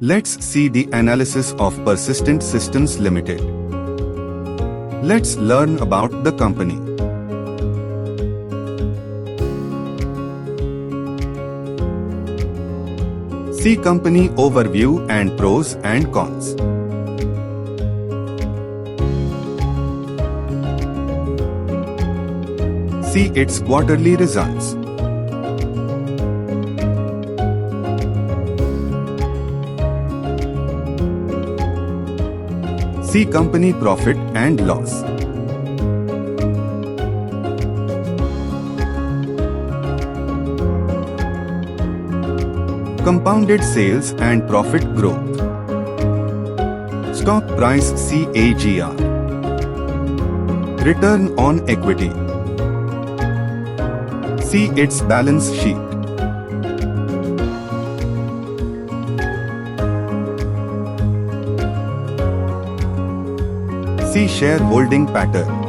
Let's see the analysis of Persistent Systems Ltd. Let's learn about the company. See company overview and pros and cons. See its quarterly results. See company profit and loss. Compounded sales and profit growth. Stock price CAGR. Return on equity. See its balance sheet. See shareholding pattern.